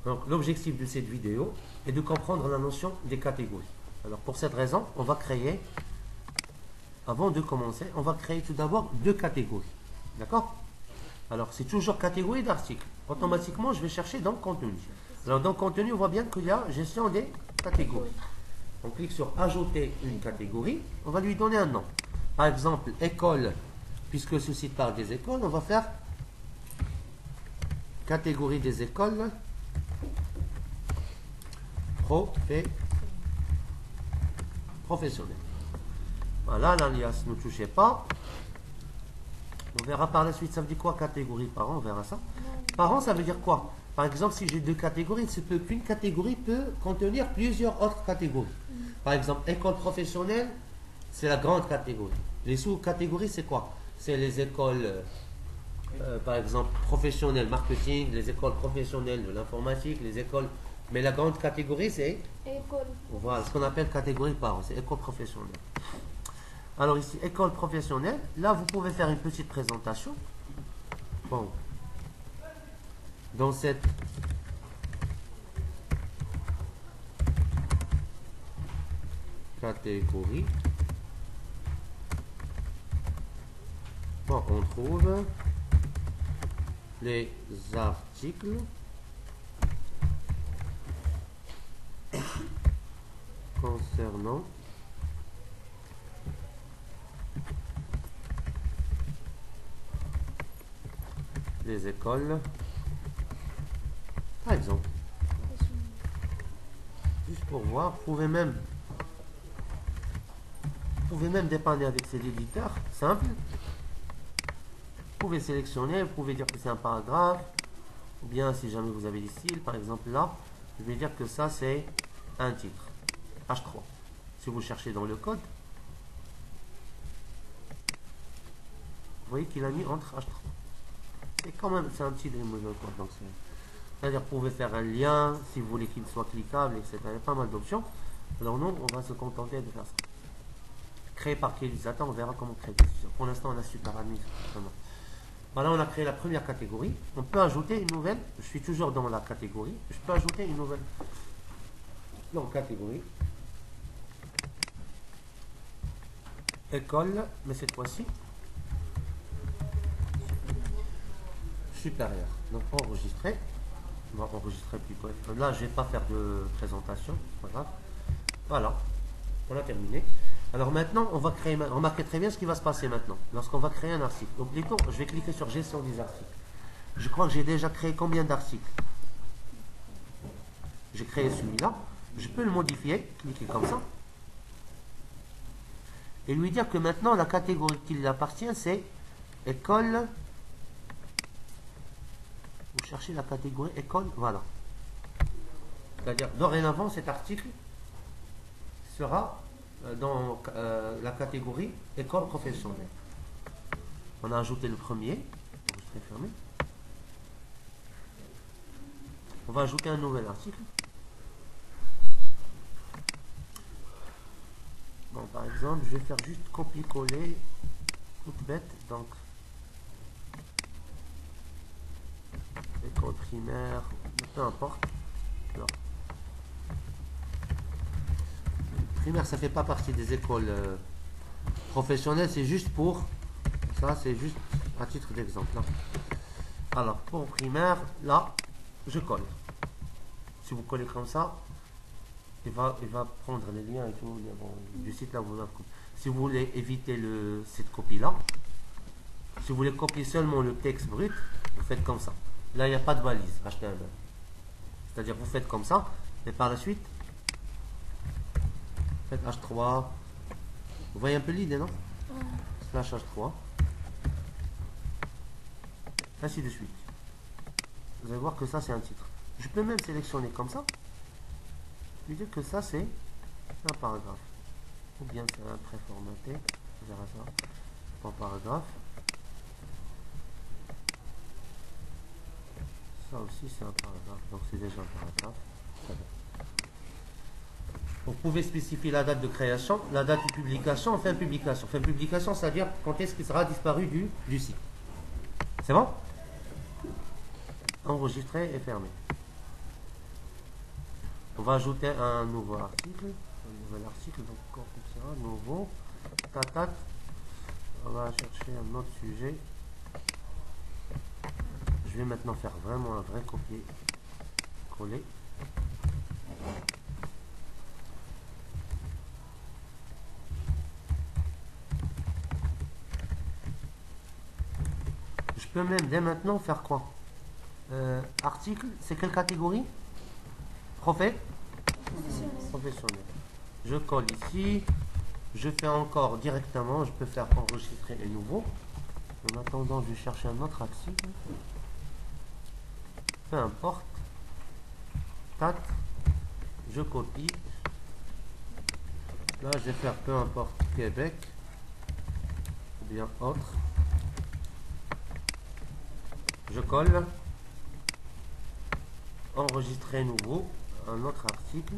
Donc l'objectif de cette vidéo est de comprendre la notion des catégories. Alors pour cette raison, on va créer, avant de commencer, on va créer tout d'abord deux catégories. D'accord? Alors c'est toujours catégorie d'articles. Automatiquement, je vais chercher dans contenu. Alors dans contenu, on voit bien qu'il y a gestion des catégories. On clique sur ajouter une catégorie, on va lui donner un nom. Par exemple, école, puisque ce site parle des écoles, on va faire catégorie des écoles professionnelles. Voilà, l'alias ne touchez pas. On verra par la suite, ça veut dire quoi catégorie par an, on verra ça. Par an, ça veut dire quoi? Par exemple, si j'ai deux catégories, c'est qu'une catégorie peut contenir plusieurs autres catégories. Par exemple, école professionnelle, c'est la grande catégorie. Les sous-catégories, c'est quoi? C'est les écoles, par exemple, professionnelles, marketing, les écoles professionnelles de l'informatique, les écoles... Mais la grande catégorie, c'est... École. Voilà, ce qu'on appelle catégorie par an, c'est école professionnelle. Alors ici, école professionnelle, là, vous pouvez faire une petite présentation. Bon. Dans cette catégorie, bon, on trouve les articles concernant les écoles, par exemple. Juste pour voir, vous pouvez même dépanner avec ces éditeurs simples. Vous pouvez sélectionner, vous pouvez dire que c'est un paragraphe, ou bien si jamais vous avez des styles, par exemple là, je vais dire que ça c'est un titre, H3. Si vous cherchez dans le code, vous voyez qu'il a mis entre H3. C'est quand même, c'est un petit démo de code, donc c'est-à-dire vous pouvez faire un lien, si vous voulez qu'il soit cliquable, etc. Il y a pas mal d'options. Alors nous, on va se contenter de faire ça. Créer par quel utilisateur, on verra comment créer. Pour l'instant, on a super admis. Voilà, on a créé la première catégorie. On peut ajouter une nouvelle. Je suis toujours dans la catégorie. Je peux ajouter une nouvelle. Donc, catégorie. École, mais cette fois-ci, supérieure. Donc, enregistrer. On va enregistrer plutôt. Là, je ne vais pas faire de présentation. C'est pas grave. Voilà. On a terminé. Alors maintenant, on va créer, remarquez très bien ce qui va se passer maintenant, lorsqu'on va créer un article. Donc plutôt, je vais cliquer sur gestion des articles. Je crois que j'ai déjà créé combien d'articles? J'ai créé celui-là. Je peux le modifier, cliquer comme ça. Et lui dire que maintenant, la catégorie qui lui appartient, c'est école. Vous cherchez la catégorie école, voilà. C'est-à-dire, dorénavant, cet article sera dans la catégorie école professionnelle. On a ajouté le premier. Je vais fermer. On va ajouter un nouvel article. Bon, par exemple, je vais faire juste copier-coller, toute bête, donc école primaire, peu importe. Alors, primaire, ça fait pas partie des écoles professionnelles, c'est juste pour ça, c'est juste à titre d'exemple. Alors pour primaire, là, je colle. Si vous collez comme ça, il va prendre les liens et tout du site là. Si vous voulez éviter cette copie là, si vous voulez copier seulement le texte brut, vous faites comme ça. Là, il n'y a pas de valise HTML. C'est-à-dire vous faites comme ça, et par la suite faites H3. Vous voyez un peu l'idée, non? Slash H3. Ainsi de suite. Vous allez voir que ça, c'est un titre. Je peux même sélectionner comme ça. Je vais dire que ça, c'est un paragraphe. Ou bien c'est un préformaté. On verra ça. En paragraphe. Ça aussi, c'est un paragraphe. Donc, c'est déjà un paragraphe. Très bien. Vous pouvez spécifier la date de création, la date de publication, fin publication. Fin publication, c'est-à-dire quand est-ce qu'il sera disparu du site. C'est bon? Enregistrer et fermer. On va ajouter un nouveau article. Un nouvel article, donc comme ça, nouveau. Tatat. On va chercher un autre sujet. Je vais maintenant faire vraiment un vrai copier-coller. Je peux même dès maintenant faire quoi? Article, c'est quelle catégorie? Professionnel. Je colle ici. Je fais encore directement. Je peux faire enregistrer les nouveaux. En attendant, je vais chercher un autre article. Peu importe. Tat. Je copie. Là, je vais faire peu importe Québec. Ou bien autre. Je colle. Enregistrer nouveau. Un autre article.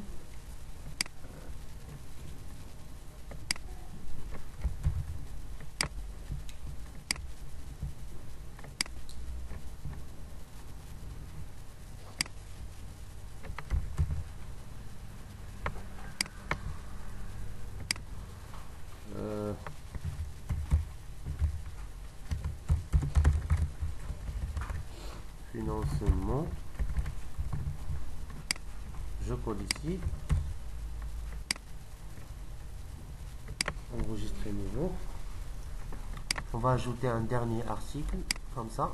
Financement. Je colle ici. Enregistrer nouveau. On va ajouter un dernier article, comme ça.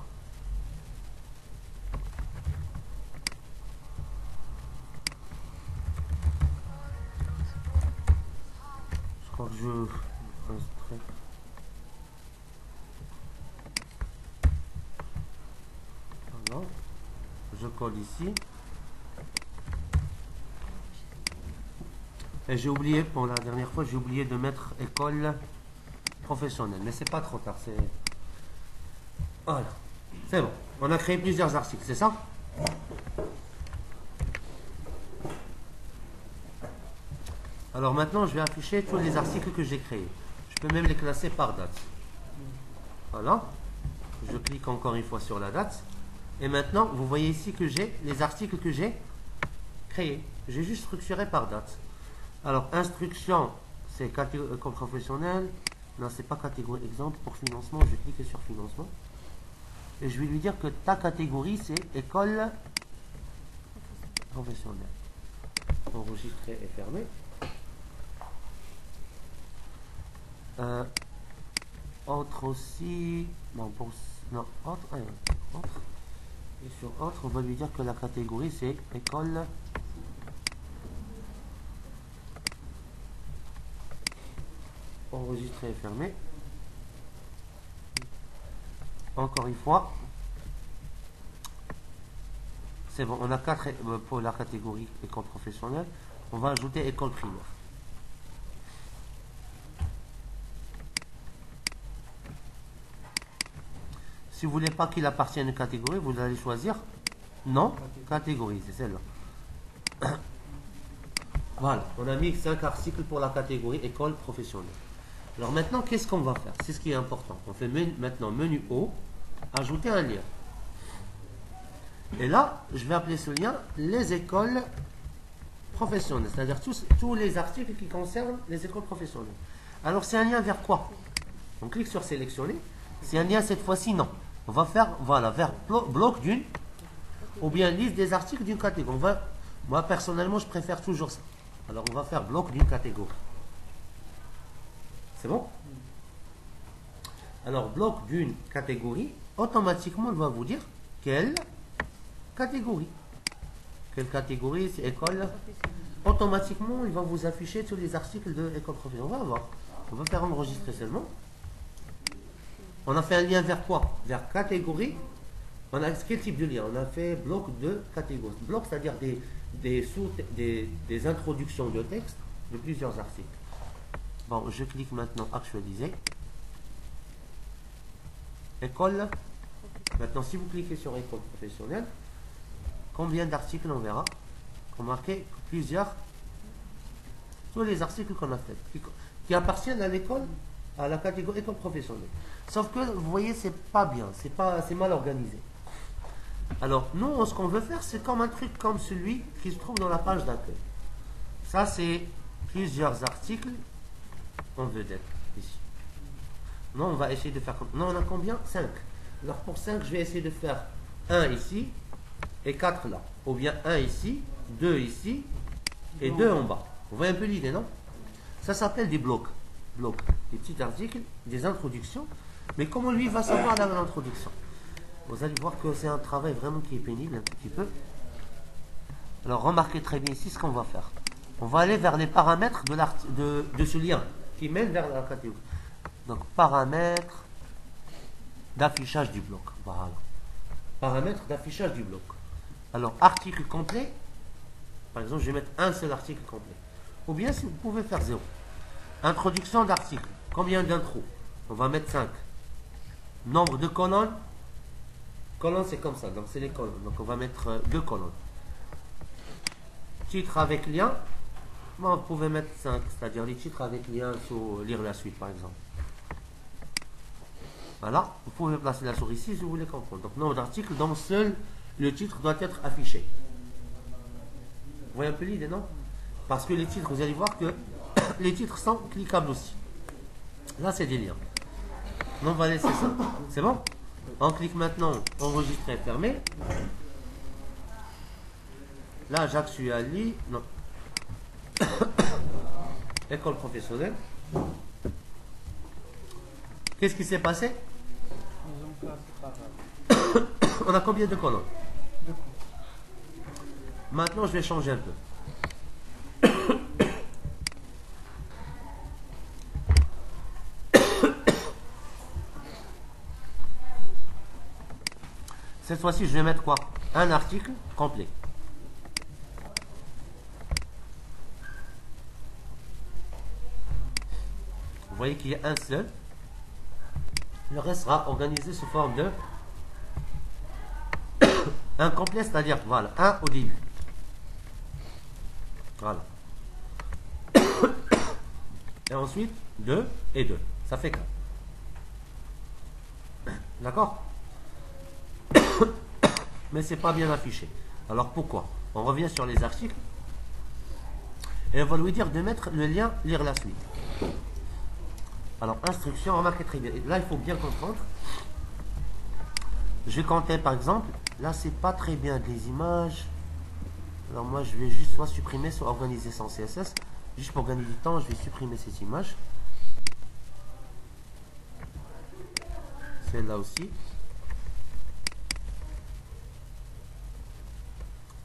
Je crois que je... Voilà. Je colle ici. Et j'ai oublié, pour la dernière fois, j'ai oublié de mettre école professionnelle. Mais c'est pas trop tard. Voilà. C'est bon. On a créé plusieurs articles, c'est ça? Alors maintenant, je vais afficher tous les articles que j'ai créés. Je peux même les classer par date. Voilà. Je clique encore une fois sur la date. Et maintenant, vous voyez ici que j'ai les articles que j'ai créés. J'ai juste structuré par date. Alors, instruction, c'est catégorie professionnelle. Non, c'est pas catégorie. Exemple, pour financement, je vais cliquer sur financement. Et je vais lui dire que ta catégorie, c'est école professionnelle. Enregistrer et fermer. Autre aussi. Non, autre. Autre. Et sur autre, on va lui dire que la catégorie, c'est école. Enregistrer et fermer. Encore une fois. C'est bon, on a 4 pour la catégorie école professionnelle. On va ajouter école primaire. Si vous voulez pas qu'il appartienne à une catégorie, vous allez choisir non catégorie, c'est celle-là. Voilà, on a mis 5 articles pour la catégorie école professionnelle. Alors maintenant, qu'est-ce qu'on va faire? C'est ce qui est important. On fait maintenant menu haut, ajouter un lien. Et là, je vais appeler ce lien les écoles professionnelles, c'est-à-dire tous les articles qui concernent les écoles professionnelles. Alors, c'est un lien vers quoi? On clique sur sélectionner. C'est un lien cette fois-ci, non. On va faire, voilà, vers bloc d'une, ou bien liste des articles d'une catégorie. Moi, personnellement, je préfère toujours ça. Alors, on va faire bloc d'une catégorie. C'est bon? Alors, bloc d'une catégorie, automatiquement, il va vous dire quelle catégorie. Quelle catégorie? C'est école. Automatiquement, il va vous afficher tous les articles de école professionnelle. On va voir. On va faire enregistrer seulement. On a fait un lien vers quoi? Vers catégorie. On a quel type de lien? On a fait bloc de catégorie. Bloc, c'est-à-dire des introductions de texte de plusieurs articles. Bon, je clique maintenant actualiser. École. Maintenant, si vous cliquez sur école professionnelle, combien d'articles on verra? On marquait plusieurs. Tous les articles qu'on a fait, qui appartiennent à l'école, à la catégorie école professionnelle. Sauf que, vous voyez, c'est pas bien, c'est mal organisé. Alors, nous, ce qu'on veut faire, c'est comme un truc comme celui qui se trouve dans la page d'accueil. Ça, c'est plusieurs articles en vedette, ici. Non, on va essayer de faire comme... Non, on a combien? 5. Alors, pour 5, je vais essayer de faire 1 ici et 4 là. Ou bien 1 ici, 2 ici et 2 en bas. Vous voyez un peu l'idée, non? Ça s'appelle des blocs. Blocs. Des petits articles, des introductions. Mais comment lui va savoir l'introduction? Vous allez voir que c'est un travail vraiment qui est pénible un petit peu. Alors, remarquez très bien ici ce qu'on va faire. On va aller vers les paramètres de ce lien qui mène vers la catégorie. Donc, paramètres d'affichage du bloc. Voilà. Paramètres d'affichage du bloc. Alors, article complet. Par exemple, je vais mettre un seul article complet. Ou bien, si vous pouvez faire 0. Introduction d'article. Combien d'intros? On va mettre 5. Nombre de colonnes. Colonnes, c'est comme ça. Donc, c'est les colonnes. Donc, on va mettre 2 colonnes. Titre avec lien. Bon, vous pouvez mettre 5. C'est-à-dire les titres avec lien sur lire la suite, par exemple. Voilà. Vous pouvez placer la souris ici si vous voulez comprendre. Donc, nombre d'articles dont seul le titre doit être affiché. Vous voyez un peu l'idée, non? Parce que les titres, vous allez voir que les titres sont cliquables aussi. Là, c'est des liens. On va laisser ça. C'est bon? On clique maintenant enregistrer, fermer. Là, Jacques Suali. Non. École professionnelle. Qu'est-ce qui s'est passé? On a combien de colonnes? Maintenant, je vais changer un peu. Cette fois-ci, je vais mettre quoi? Un article complet. Vous voyez qu'il y a un seul. Le reste sera organisé sous forme de un complet, c'est-à-dire, voilà, un au début. Voilà. Et ensuite, 2 et 2. Ça fait 4. D'accord? Mais c'est pas bien affiché. Alors pourquoi? On revient sur les articles. Et on va lui dire de mettre le lien lire la suite. Alors, instruction, remarquez très bien. Là, il faut bien comprendre. Je vais compter par exemple. Là, c'est pas très bien les images. Alors moi, je vais juste soit supprimer, soit organiser sans CSS. Juste pour gagner du temps, je vais supprimer cette image. Celle-là aussi.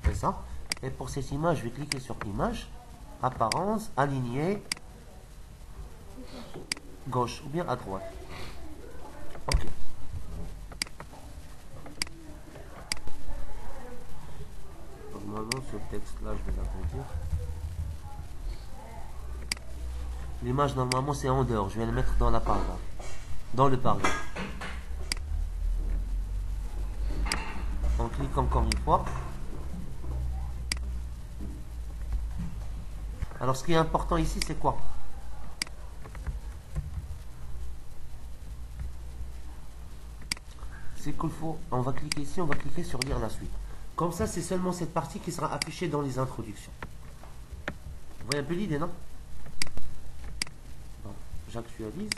C'est ça. Et pour cette image, je vais cliquer sur image, apparence, aligner, gauche ou bien à droite. Ok. Normalement, ce texte-là, je vais l'agrandir. L'image, normalement, c'est en dehors. Je vais le mettre dans la paragraphe. Dans le paragraphe. On clique encore une fois. Alors, ce qui est important ici, c'est quoi? C'est qu'il faut, on va cliquer ici, on va cliquer sur lire la suite. Comme ça, c'est seulement cette partie qui sera affichée dans les introductions. Vous voyez un peu l'idée, non? Bon, j'actualise.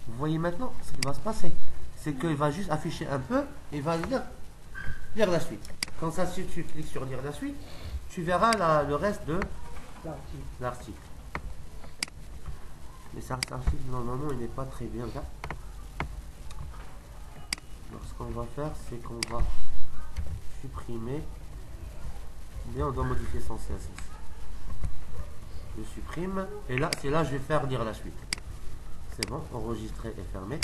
Vous voyez maintenant ce qui va se passer. C'est qu'il va juste afficher un peu et il va lire la suite. Comme ça, si tu cliques sur lire la suite, tu verras le reste de l'article. Mais cet article, normalement, il n'est pas très bien là. Alors, ce qu'on va faire, c'est qu'on va supprimer. Ou bien on doit modifier son CSS. Je supprime. Et là, c'est là que je vais faire lire la suite. C'est bon, enregistrer et fermer.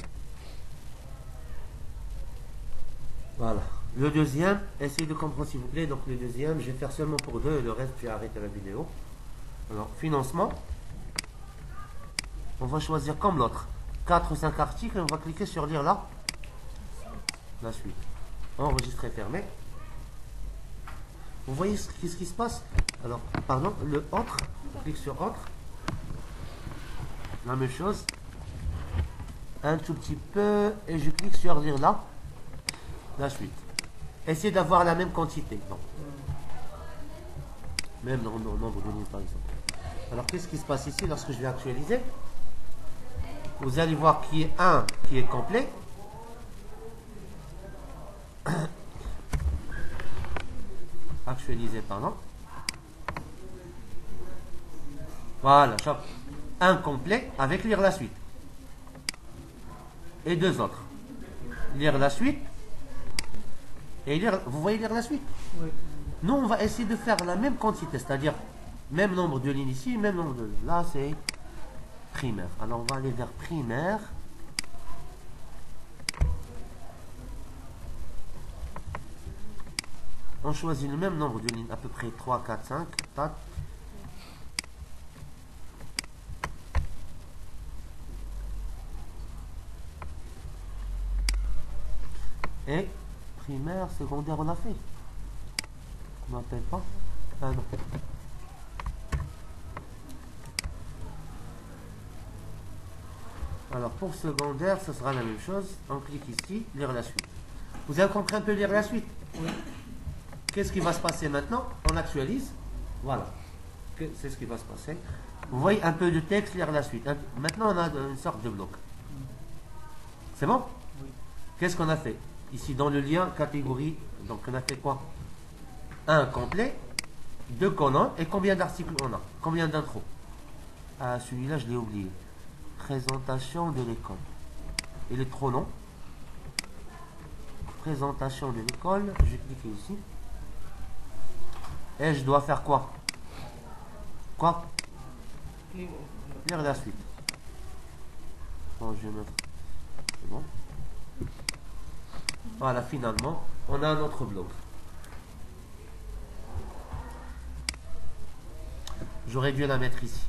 Voilà. Le deuxième, essayez de comprendre s'il vous plaît. Donc le deuxième, je vais faire seulement pour 2 et le reste, je vais arrêter la vidéo. Alors, financement. On va choisir comme l'autre. 4 ou 5 articles, on va cliquer sur lire là. La suite. Enregistrer, fermer. Vous voyez ce qui se passe? Alors, pardon, le autre, on clique sur autre. La même chose. un tout petit peu et je clique sur lire là la suite. Essayez d'avoir la même quantité. Non. Même nombre de lignes par exemple. Alors qu'est-ce qui se passe ici lorsque je vais actualiser? Vous allez voir qu'il y a un qui est complet. Actualiser, pardon. Voilà, un complet avec lire la suite. Et deux autres. Lire la suite. Et lire, vous voyez lire la suite? Oui. Nous, on va essayer de faire la même quantité, c'est-à-dire même nombre de lignes ici, même nombre de... Là, c'est primaire. Alors, on va aller vers primaire. On choisit le même nombre de lignes, à peu près 3, 4, 5, 4. Et primaire, secondaire, on a fait. On m'appelle pas? Ah non. Alors pour secondaire, ce sera la même chose. On clique ici, lire la suite. Vous avez compris un peu lire la suite? Oui. Qu'est-ce qui va se passer maintenant? On actualise. Voilà. C'est ce qui va se passer. Vous voyez un peu de texte, lire la suite. Maintenant, on a une sorte de bloc. C'est bon? Oui. Qu'est-ce qu'on a fait? Ici, dans le lien catégorie, donc on a fait quoi? Un complet, deux colonnes, et combien d'articles on a? Combien d'intros? Ah, celui-là, je l'ai oublié. Présentation de l'école. Il est trop long. Présentation de l'école. Je vais cliquer ici. Et je dois faire quoi? Quoi? Lire la suite. Bon, je vais mettre. C'est bon. Voilà, finalement, on a un autre bloc. J'aurais dû la mettre ici.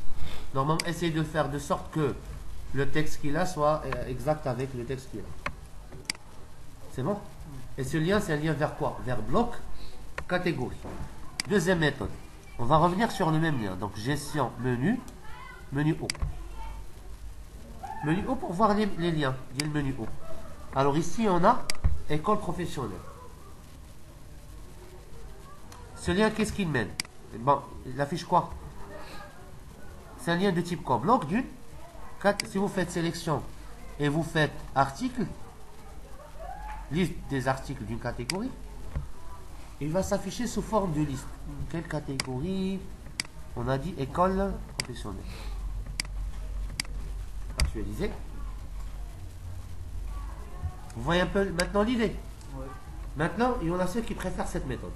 Normalement, essayez de faire de sorte que le texte qu'il a soit exact avec le texte qu'il a. C'est bon? Et ce lien, c'est un lien vers quoi? Vers bloc, catégorie. Deuxième méthode. On va revenir sur le même lien. Donc, gestion, menu, menu haut. Menu haut pour voir les liens. Il y a le menu haut. Alors ici, on a école professionnelle. Ce lien, qu'est-ce qu'il mène? Bon, il affiche quoi? C'est un lien de type quoi? Bloc d'une. Si vous faites sélection et vous faites article, liste des articles d'une catégorie, il va s'afficher sous forme de liste. Quelle catégorie? On a dit école professionnelle. Actualiser. Vous voyez un peu maintenant l'idée? Oui. Maintenant, il y en a ceux qui préfèrent cette méthode.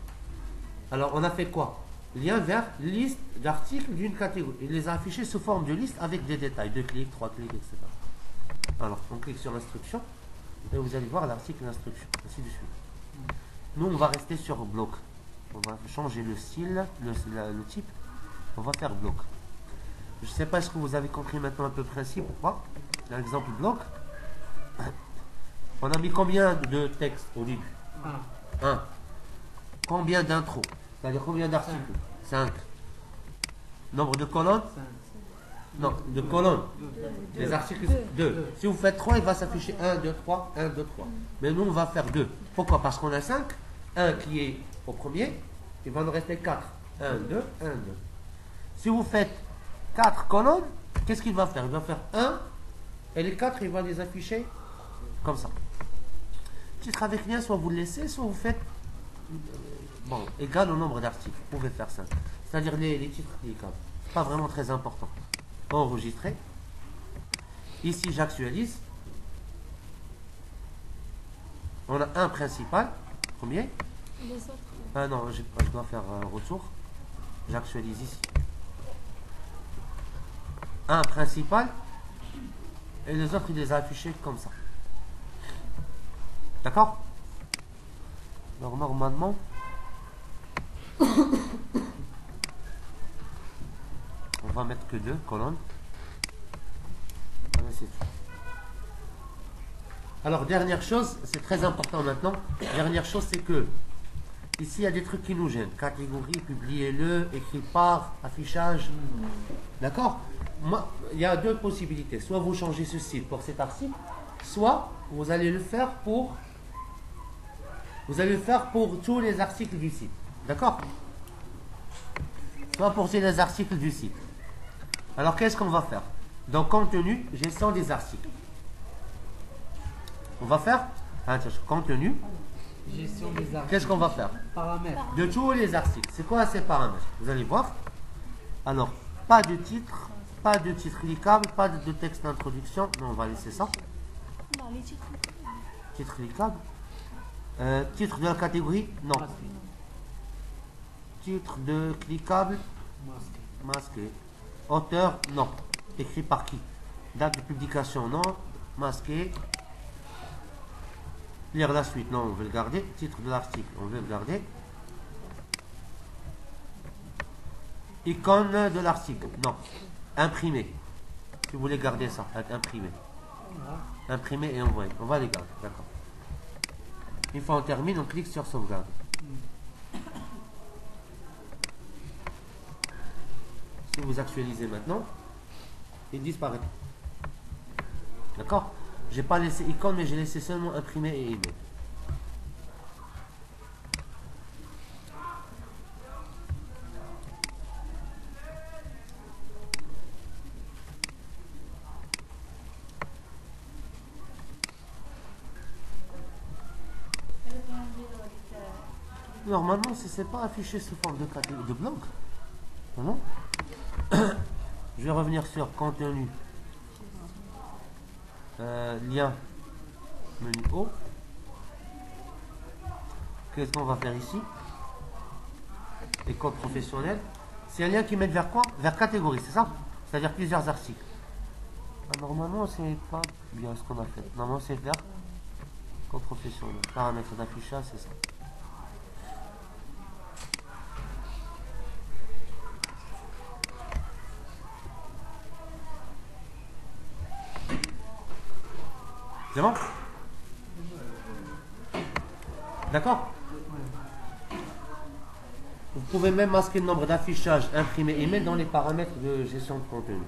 Alors, on a fait quoi? Lien vers liste d'articles d'une catégorie. Il les a affichés sous forme de liste avec des détails. 2 clics, 3 clics, etc. Alors, on clique sur l'instruction et vous allez voir l'article d'instruction. Ainsi de suite. Nous, on va rester sur bloc. On va changer le style, le type. On va faire bloc. Je ne sais pas est-ce que vous avez compris maintenant un peu le principe ou pas. L'exemple bloc. On a mis combien de textes au début? 1. Combien d'intros? C'est-à-dire combien d'articles? 5. Nombre de colonnes? 5. Non, de colonnes. Les articles 2. Si vous faites 3, il va s'afficher 1, 2, 3, 1, 2, 3. Mais nous, on va faire 2. Pourquoi? Parce qu'on a 5. 1 qui est au premier, il va nous rester 4. 1, 2, 1, 2. Si vous faites 4 colonnes, qu'est-ce qu'il va faire? Il va faire 1, et les 4, il va les afficher comme ça. Titre avec lien, soit vous le laissez, soit vous faites égal au nombre d'articles. Vous pouvez faire ça. C'est-à-dire les titres cliquables. Pas vraiment très important. Enregistrer. Ici, j'actualise. On a un principal. Premier. Ah non, je dois faire un retour. J'actualise ici. Un principal. Et les autres, il les a affichés comme ça. D'accord? Alors, normalement, on va mettre que 2 colonnes. Voilà, c'est tout. Alors, dernière chose, c'est très important maintenant. Dernière chose, c'est que ici, il y a des trucs qui nous gênent. Catégorie, publiez-le, écrit par, affichage. D'accord? Moi, il y a deux possibilités. Soit vous changez ce style pour cet article, soit vous allez le faire pour tous les articles du site. D'accord? Soit pour tous les articles du site. Alors qu'est-ce qu'on va faire? Dans contenu, gestion des articles. On va faire contenu. Gestion des articles. Qu'est-ce qu'on va faire? Paramètres. De tous les articles. C'est quoi ces paramètres? Vous allez voir. Alors, pas de titre cliquable, pas de texte d'introduction. Non, on va laisser ça. Titre cliquable. Titre de la catégorie? Non. Titre de cliquable? Masqué. Auteur? Non. Écrit par qui? Date de publication? Non. Masqué. Lire la suite? Non, on veut le garder. Titre de l'article? On veut le garder. Icône de l'article? Non. Imprimé. Si vous voulez garder ça, imprimé. Imprimer et envoyer. On va les garder, d'accord. Une fois on termine, on clique sur sauvegarde. Si vous actualisez maintenant, il disparaît. D'accord? J'ai pas laissé icône, mais j'ai laissé seulement imprimer et email. Normalement, si c'est pas affiché sous forme de bloc, non. Je vais revenir sur contenu, lien, menu haut. Qu'est-ce qu'on va faire ici? École professionnelle. C'est un lien qui mène vers quoi? Vers catégorie, c'est ça? C'est-à-dire plusieurs articles. Normalement, c'est pas bien ce qu'on a fait. Normalement, c'est vers école professionnelle. Paramètres d'affichage, c'est ça. C'est bon? D'accord? Vous pouvez même masquer le nombre d'affichages imprimés email dans les paramètres de gestion de contenu.